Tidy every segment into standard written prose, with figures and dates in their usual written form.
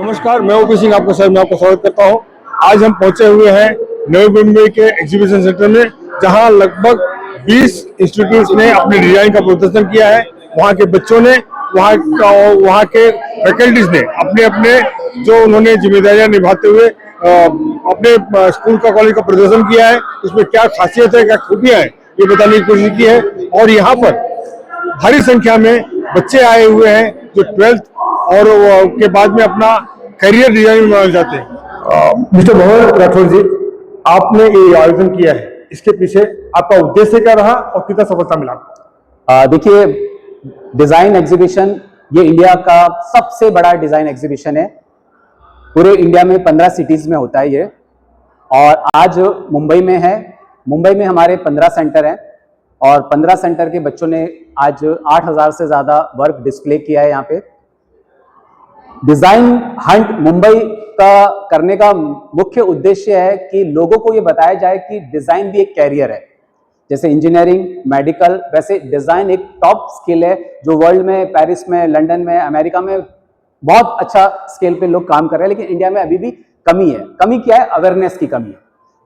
नमस्कार, मैं ओपी सिंह आपका स्वागत करता हूं। आज हम पहुंचे हुए हैं नवी मुंबई के एग्जीबिशन सेंटर में, जहां लगभग 20 इंस्टीट्यूट्स ने अपने डिजाइन का प्रदर्शन किया है। वहां के बच्चों ने, वहां के फैकल्टीज ने अपने अपने जो उन्होंने जिम्मेदारियां निभाते हुए अपने स्कूल का, कॉलेज का प्रदर्शन किया है। उसमें क्या खासियत है, क्या खूबियां हैं, ये बताने की कोशिश की है। और यहाँ पर भारी संख्या में बच्चे आए हुए हैं जो 12th और के बाद में अपना करियर डिजाइन में बनाना चाहते हैं। मिस्टर मोहन राठौर जी, आपने ये आयोजन किया है, इसके पीछे आपका उद्देश्य क्या रहा और कितना सफलता मिला? देखिए, डिजाइन एग्जीबिशन ये इंडिया का सबसे बड़ा डिजाइन एग्जीबिशन है। पूरे इंडिया में 15 सिटीज में होता है ये, और आज मुंबई में है। मुंबई में हमारे 15 सेंटर हैं और 15 सेंटर के बच्चों ने आज 8000 से ज्यादा वर्क डिस्प्ले किया है यहाँ पे। डिजाइन हंट मुंबई का करने का मुख्य उद्देश्य है कि लोगों को ये बताया जाए कि डिजाइन भी एक कैरियर है। जैसे इंजीनियरिंग, मेडिकल, वैसे डिजाइन एक टॉप स्किल है जो वर्ल्ड में, पेरिस में, लंदन में, अमेरिका में बहुत अच्छा स्केल पे लोग काम कर रहे हैं। लेकिन इंडिया में अभी भी कमी है। कमी क्या है? अवेयरनेस की कमी है।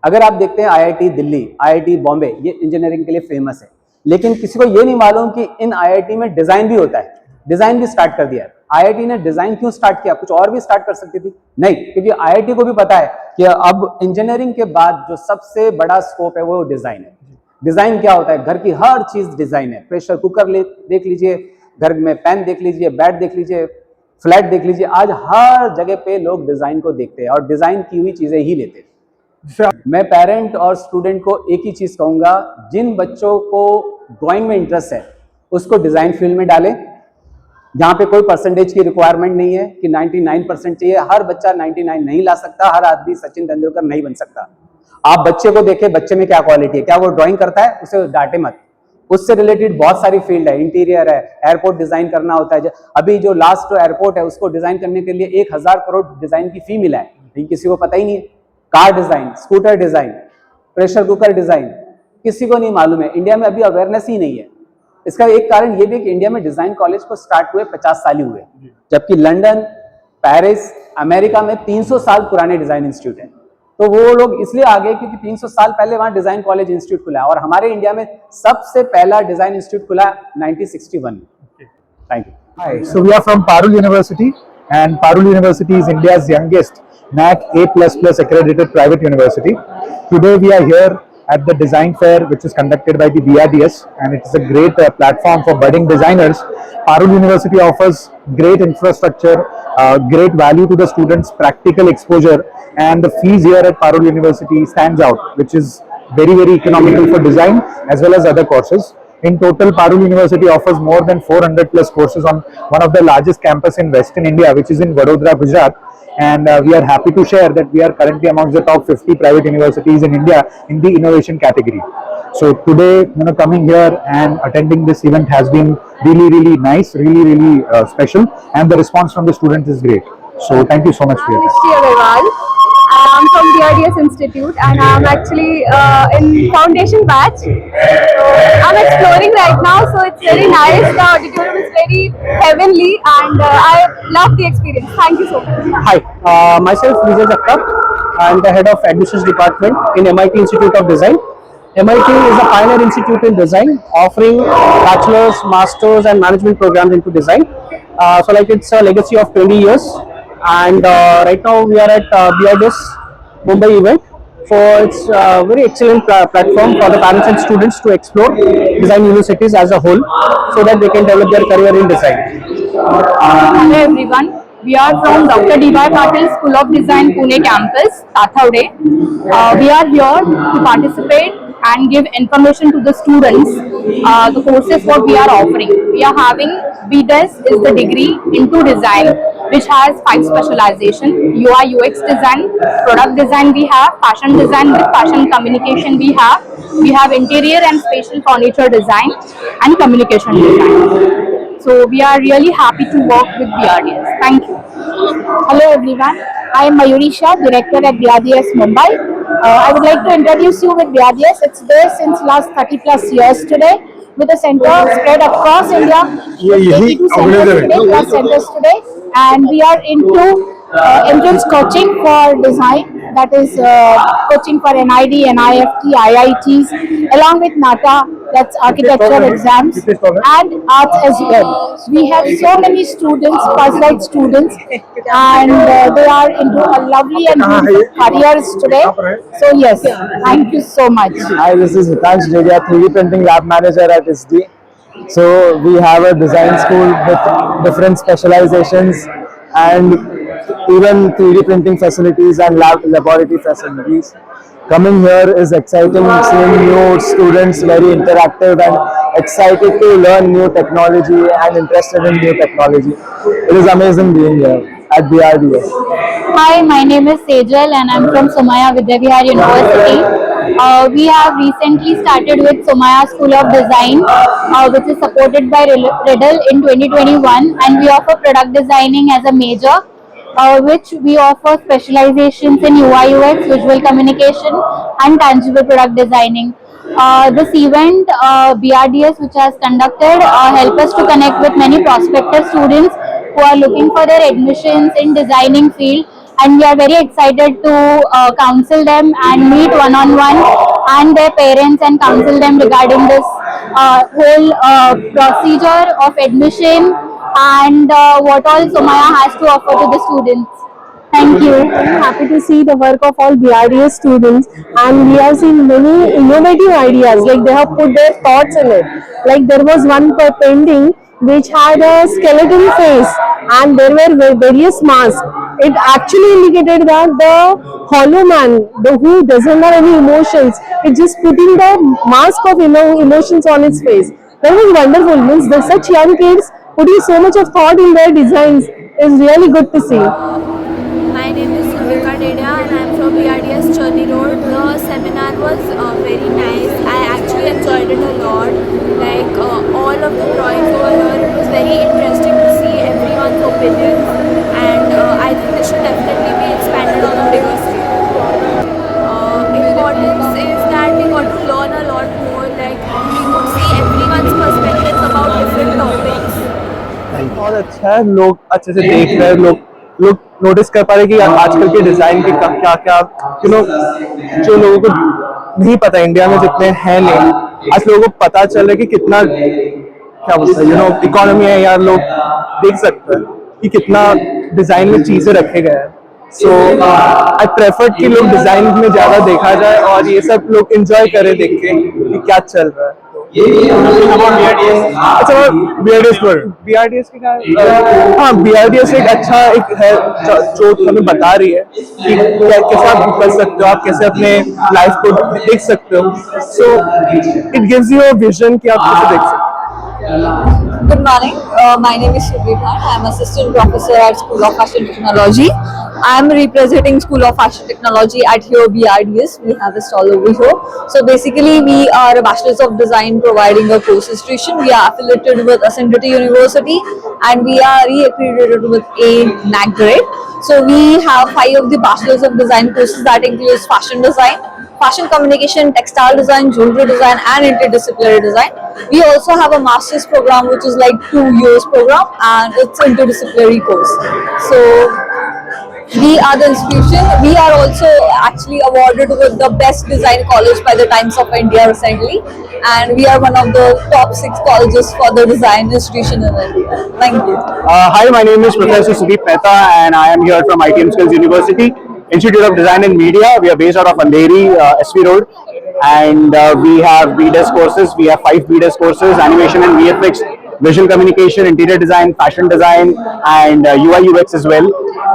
अगर आप देखते हैं IIT दिल्ली, IIT बॉम्बे, ये इंजीनियरिंग के लिए फेमस है, लेकिन किसी को ये नहीं मालूम कि इन IIT में डिजाइन भी होता है। डिजाइन भी स्टार्ट कर दिया है। IIT ने डिजाइन क्यों स्टार्ट किया? कुछ और भी स्टार्ट कर सकती थी? नहीं, क्योंकि IIT को भी पता है कि अब इंजीनियरिंग के बाद जो सबसे बड़ा स्कोप है वो डिजाइन है। डिजाइन क्या होता है? घर की हर चीज डिजाइन है। प्रेशर कुकर देख लीजिए, घर में पेन देख लीजिए, बेड देख लीजिए, फ्लैट देख लीजिए। आज हर जगह पे लोग डिजाइन को देखते हैं और डिजाइन की हुई चीजें ही लेते हैं। मैं पेरेंट और स्टूडेंट को एक ही चीज कहूंगा, जिन बच्चों को ड्राइंग में इंटरेस्ट है उसको डिजाइन फील्ड में डालें। यहाँ पे कोई परसेंटेज की रिक्वायरमेंट नहीं है कि 99% चाहिए। हर बच्चा 99 नहीं ला सकता, हर आदमी सचिन तेंदुलकर नहीं बन सकता। आप बच्चे को देखें, बच्चे में क्या क्वालिटी है, क्या वो ड्राइंग करता है, उसे डांटे मत। उससे रिलेटेड बहुत सारी फील्ड है, इंटीरियर है, एयरपोर्ट डिजाइन करना होता है। अभी जो लास्ट एयरपोर्ट है उसको डिजाइन करने के लिए 1000 करोड़ डिजाइन की फी मिला है, लेकिन किसी को पता ही नहीं है। Car design, scooter design, pressure cooker design, किसी को नहीं मालूम है। इंडिया में अभी अवेयरनेस ही नहीं है। इसका एक कारण ये भी कि इंडिया में डिजाइन कॉलेज को स्टार्ट हुए 50 साल ही हुए, जबकि लंदन, पेरिस, अमेरिका में 300 साल पुराने डिजाइन इंस्टीट्यूट हैं। तो वो लोग इसलिए आ गए क्योंकि 300 साल पहले वहां डिजाइन कॉलेज इंस्टीट्यूट खुला है, और हमारे इंडिया में सबसे पहला डिजाइन इंस्टीट्यूट खुला 1961 में। Thank you. Hi, so we are from Parul University, and Parul University is India's youngest NAAC A++ accredited private university. Today we are here at the design fair, which is conducted by the BRDS, and it is a great platform for budding designers. Parul University offers great infrastructure, great value to the students, practical exposure, and the fees here at Parul University stands out, which is very economical for design as well as other courses. In total, Parul University offers more than 400+ courses on one of the largest campus in Western India, which is in Vadodara, Gujarat. And we are happy to share that we are currently amongst the top 50 private universities in India in the innovation category. So today, coming here and attending this event has been really nice, really special, and the response from the students is great. So thank you so much for your time. I'm from BRDS Institute, and I'm actually in foundation batch. So I'm exploring right now, so it's very nice. The auditorium is very heavenly, and I love the experience. Thank you so much. Hi, myself Vijay Jagtap. I'm the head of admissions department in MIT Institute of Design. MIT is a pioneer institute in design, offering bachelor's, master's, and management programs into design. So like it's a legacy of 20 years. And right now we are at BRDS Mumbai event. So it's a very excellent platform for the parents and students to explore design universities as a whole, so that they can develop their career in design. Hello everyone. We are from Dr. D.Y. Patil School of Design, Pune campus, Tathawade. We are here to participate and give information to the students, the courses what we are offering. We are having BDES is the degree into design, which has 5 specialization: UI UX design, product design we have, fashion design with fashion communication we have interior and spatial furniture design, and communication design. So we are really happy to work with BRDS. Thank you. Hello everyone, I am Mayuri Shah, Director at BRDS Mumbai. I would like to introduce you with BRDS. It's there since last 30+ years today, with a center spread across India, with 82 centers today, plus centers today, and we are into entrance coaching for design, that is coaching for NID, NIFT, IITs, along with NATA, that's architecture exams, and arts as well. We have so many students, first-rate students, and they are into a lovely and beautiful careers today. So yes, thank you so much. Hi, this is Hitansh Jedia, 3D Printing Lab Manager at SD. So we have a design school with different specializations and even 3D printing facilities and laboratory facilities. Coming here is exciting, seeing new students, very interactive and excited to learn new technology and interested in new technology. It is amazing being here at BRDS. Hi, my name is Sejal and I'm from Somaya Vidyavihar University. We have recently started with Somaya School of Design, which is supported by Riddle in 2021, and we offer product designing as a major, which we offer specializations in UI UX, visual communication, and tangible product designing. This event, BRDS, which has conducted, help us to connect with many prospective students who are looking for their admissions in designing field, and we are very excited to counsel them and meet one-on-one and their parents and counsel them regarding this whole procedure of admission and what all Somaya has to offer to the students. Thank you. I'm happy to see the work of all BRDS students, and we have seen many innovative ideas, like they have put their thoughts in it. Like there was one painting which had a skeleton face and there were various masks. It actually indicated that the hollow man, the who doesn't have any emotions, it's just putting the mask of emotions on its face. That was wonderful. Means there's such young kids putting so much of thought in their designs is really good to see. My name is Yuvika Dedia and I am from BRDS Churni Road. The seminar was very nice. I actually enjoyed it a lot. Like all of the drawings over here, it was very interesting to see everyone's opinions, and I think this should definitely be expanded on a bigger scale. Importance is that we got to learn a lot more. Like we could see everyone's perspectives about different topics. बहुत अच्छा है, लोग अच्छे से देख रहे हैं, लोग नोटिस कर पा रहे कि आजकल के डिजाइन के क्या क्या जो लोगों को नहीं पता इंडिया में जितने हैं नहीं, आज लोगों को पता चल रहा है कि कितना क्या बोलते हैं इकोनॉमी है यार, लोग देख सकते हैं कि कितना डिजाइन में चीजें रखे गए हैं. सो आई प्रेफर कि लोग डिजाइन में ज्यादा देखा जाए और ये सब लोग एंजॉय करें देख के कि क्या चल रहा है. अच्छा, BRDS की हाँ, BRDS एक अच्छा एक है जो हमें बता रही है कि कैसे आप कर सकते हो, आप कैसे अपने लाइफ को देख सकते हो. So it gives you a vision कि आप कैसे देख सकते हो. Good morning. My name is Shubhi Bhat. I am assistant professor at School of Fashion Technology. I am representing School of Fashion Technology at here BRDS. We have a stall over here. So basically, we are a Bachelor's of Design providing a course institution. We are affiliated with Ascendity University and we are re-accredited with a NAC grade. So we have 5 of the Bachelor's of Design courses that includes fashion design, fashion communication, textile design, jewelry design, and interdisciplinary design. We also have a master's program which is like 2 years program and it's interdisciplinary course. So we are the institution. We are also actually awarded with the best design college by the Times of India recently, and we are one of the top 6 colleges for the design institution in India. Thank you. Hi, my name is Professor Sudeep Mehta and I am here from ITM Skills University, Institute of Design and Media. We are based out of Andheri, SV Road, and we have BDES courses. We have 5 BDES courses: animation and VFX, visual communication, interior design, fashion design, and UI UX as well.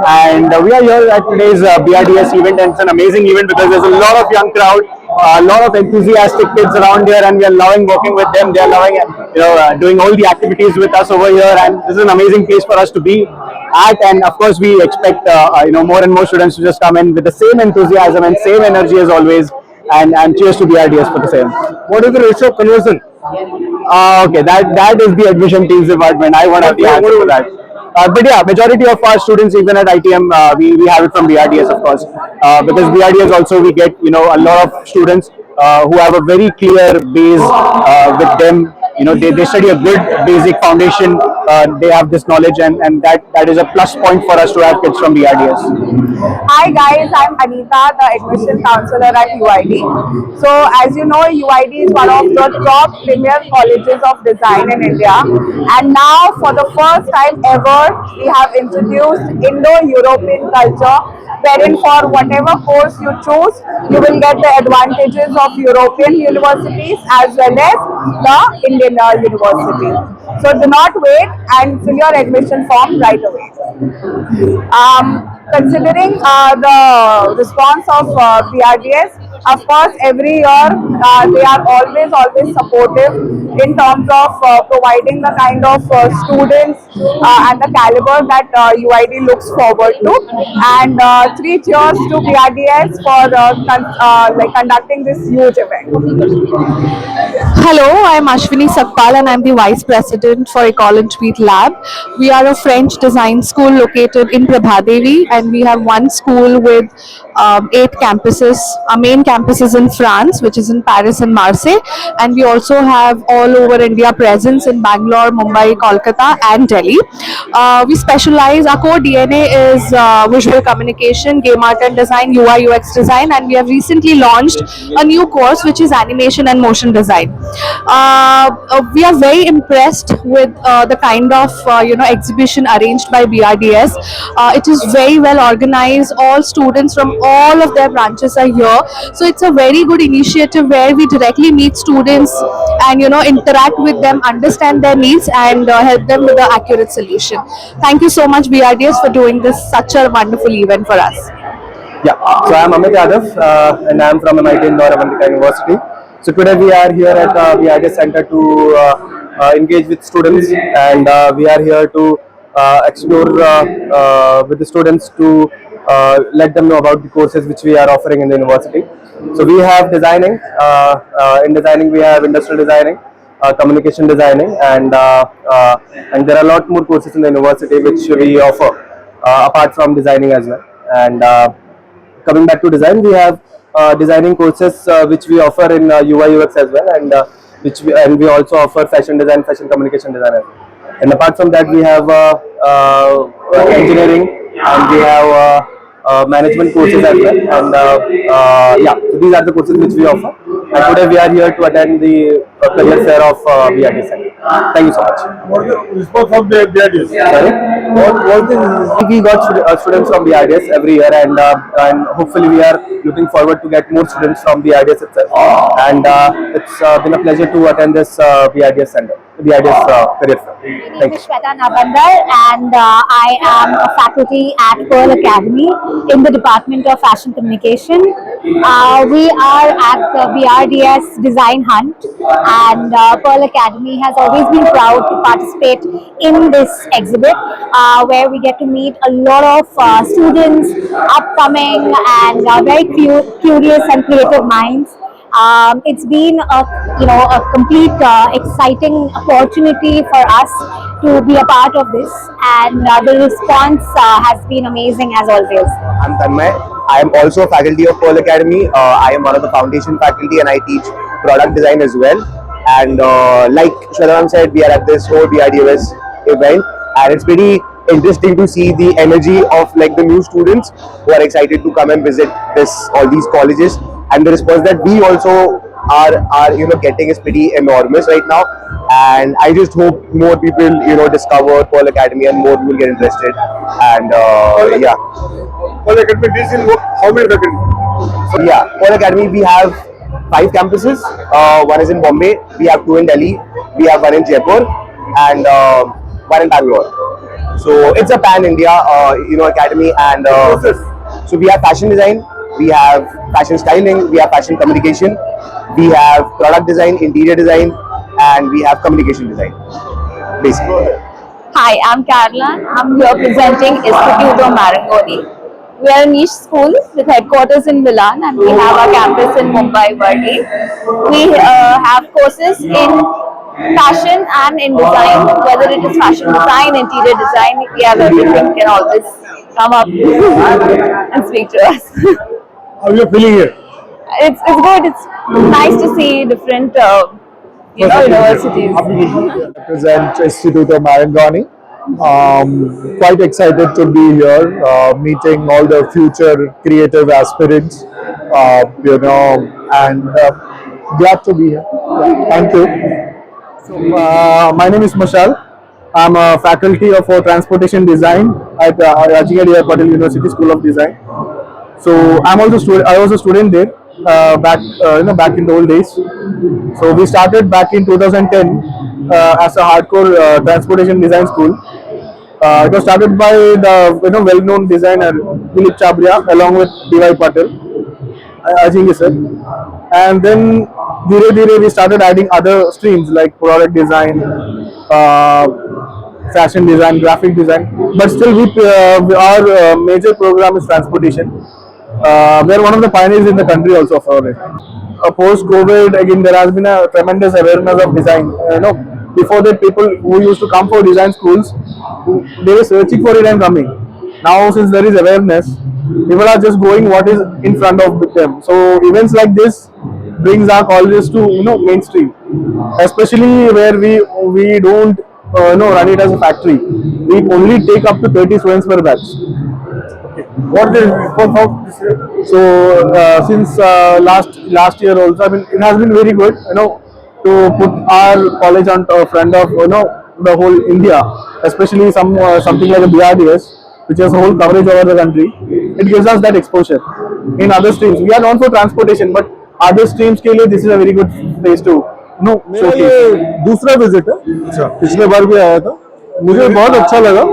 And we are here at today's BRDS event, and it's an amazing event because there's a lot of young crowd, a lot of enthusiastic kids around here, and we are loving working with them. They are loving, doing all the activities with us over here, and this is an amazing place for us to be at. And of course, we expect more and more students to just come in with the same enthusiasm and same energy as always. And cheers to BRDS for the same. What is the ratio of conversion? Okay, that is the admission teams department. I won't have the answer for that. But yeah, majority of our students, even at ITM, we have it from BRDS, of course, because BRDS also we get a lot of students who have a very clear base with them, they study a good basic foundation. They have this knowledge, and that is a plus point for us to have kids from BRDS. Hi guys, I'm Anita, the admission counselor at UID. So as you know, UID is one of the top premier colleges of design in India, and now for the first time ever, we have introduced Indo-European culture, wherein for whatever course you choose, you will get the advantages of European universities as well as the Indian university. So do not wait and fill your admission form right away. Considering the response of BRDS, of course, every year they are always supportive in terms of providing the kind of students and the caliber that UID looks forward to. And 3 cheers to BRDS for conducting this huge event. Hello, I am Ashwini Sakpal and I am the Vice President for Ecole and Tweet Lab. We are a French design school located in Prabhadevi, and we have one school with 8 campuses. Our main campus is in France, which is in Paris and Marseille, and we also have all over India presence in Bangalore, Mumbai, Kolkata and Delhi. We specialize, our core DNA is visual communication, game art and design, UI UX design, and we have recently launched a new course which is animation and motion design. We are very impressed with the kind of exhibition arranged by BRDS. It is very well organized. All students from all of their branches are here, so it's a very good initiative where we directly meet students and interact with them, understand their needs and help them with the accurate solution. Thank you so much BRDS for doing this such a wonderful event for us. Yeah, so I'm Amit Yadav and I'm from MIT Indore Avantika University. So today we are here at the BRDS Center to engage with students, and we are here to explore with the students to let them know about the courses which we are offering in the university. So we have designing, in designing we have industrial designing, communication designing, and there are a lot more courses in the university which we offer apart from designing as well. And coming back to design, we have designing courses which we offer in UI UX as well, and we also offer fashion design, fashion communication design as well. And apart from that, we have engineering, and we have management courses as well. And yeah, so these are the courses which we offer. And today we are here to attend the career fair of BRDS Center. Thank you so much. What is the response from the BRDS? Sorry? We got students from BRDS every year, and hopefully we are looking forward to get more students from BRDS itself. And it's been a pleasure to attend this BRDS Center, BRDS career fair. My name is Shweta Nabandar, and I am a faculty at Pearl Academy in the Department of Fashion Communication. We are at the BRDS Design Hunt, and Pearl Academy has always been proud to participate in this exhibit, where we get to meet a lot of students, upcoming and very curious and creative minds. It's been a complete exciting opportunity for us to be a part of this, and the response has been amazing as always. I'm Tanmay. I am also a faculty of Pearl Academy. I am one of the foundation faculty, and I teach product design as well. And like Shweta said, we are at this whole BRDS event, and it's pretty interesting to see the energy of like the new students who are excited to come and visit all these colleges. And the response that we also are getting is pretty enormous right now, and I just hope more people discover Pearl Academy and more will get interested. And yeah, Pearl Academy, this is how many faculty? So yeah, Pearl Academy we have 5 campuses. One is in Bombay, we have 2 in Delhi, we have 1 in Jaipur, and 1 in Bangalore. So it's a pan-India academy, and so we have fashion design, we have fashion styling, we have fashion communication, we have product design, interior design, and we have communication design, basically. Hi, I'm Caroline. I'm here presenting Istituto Marangoni. We are a niche school with headquarters in Milan, and we have our campus in Mumbai, Verdi. We have courses in fashion and in design, whether it is fashion design, interior design, we have everything. Can always come up and speak to us. How are you feeling here? It's good. It's nice to see different universities. Represent Institute of Marangoni. Quite excited to be here, meeting all the future creative aspirants, and glad to be here. Thank you. My name is Mashal. I'm a faculty of transportation design at Rajiv D.I. Patil University School of Design. So I was a student there back in the old days. So we started back in 2010 as a hardcore transportation design school. It was started by the well-known designer Dilip Chabria along with D.Y. Patil, I think sir. And then धीरे we started adding other streams like product design, fashion design, graphic design. But still, our major program is transportation. We are one of the pioneers in the country also for it. Post COVID, again there has been a tremendous awareness of design. Before that, people who used to come for design schools, they were searching for it and coming. Now, since there is awareness, people are just going what is in front of them. So events like this brings our colleges to mainstream, especially where we don't run it as a factory. We only take up to 30 students per batch. What is the response of this year? So since last year also, I mean, it has been very good. To put our college on front of the whole India, especially something like a BRDS, which has whole coverage over the country. It gives us that exposure. In other streams, we are known for transportation, but other streams के लिए this is a very good place to मेरा ये दूसरा visit है। पिछले बार भी आया था, मुझे बहुत अच्छा लगा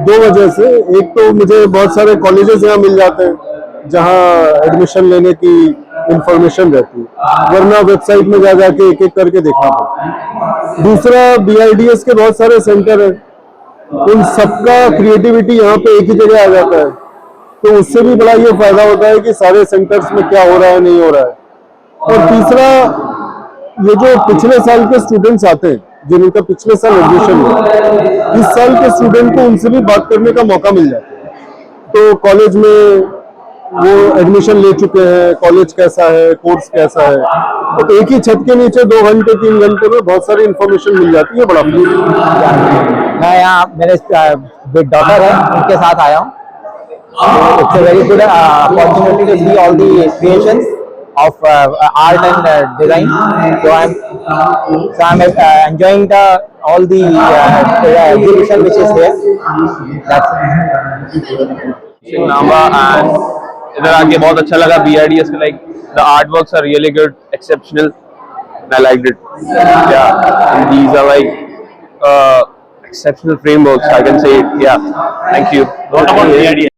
दो वजह से। एक तो मुझे बहुत सारे कॉलेजेस यहाँ मिल जाते हैं जहाँ एडमिशन लेने की इंफॉर्मेशन रहती है, वरना वेबसाइट में जा जाके एक एक करके देखना पड़ता। दूसरा BIDS के बहुत सारे सेंटर है, उन सबका क्रिएटिविटी यहाँ पे एक ही जगह आ जाता है, तो उससे भी बड़ा ये फायदा होता है कि सारे सेंटर्स में क्या हो रहा है नहीं हो रहा है। और तीसरा, ये जो पिछले साल के स्टूडेंट्स आते हैं जिनका पिछले साल एडमिशन हुआ, इस साल के स्टूडेंट को उनसे भी बात करने का मौका मिल जाता है। तो कॉलेज में वो एडमिशन ले चुके हैं, कॉलेज कैसा है, कोर्स कैसा है, तो एक ही छत के नीचे 2 घंटे 3 घंटे में बहुत सारी इंफॉर्मेशन मिल जाती है। बड़ा मैं यहाँ मेरे बिग डॉटर है, उनके साथ आया हूँ। It's a very good opportunity to see all the creations of art and design. So I'm enjoying all the exhibition which is here. That's it. and इधर आके बहुत अच्छा लगा। BRDS के like the artworks are really good, exceptional. I liked it. Yeah, and these are like exceptional frameworks, I can say it. Yeah, thank you. What about BRDS?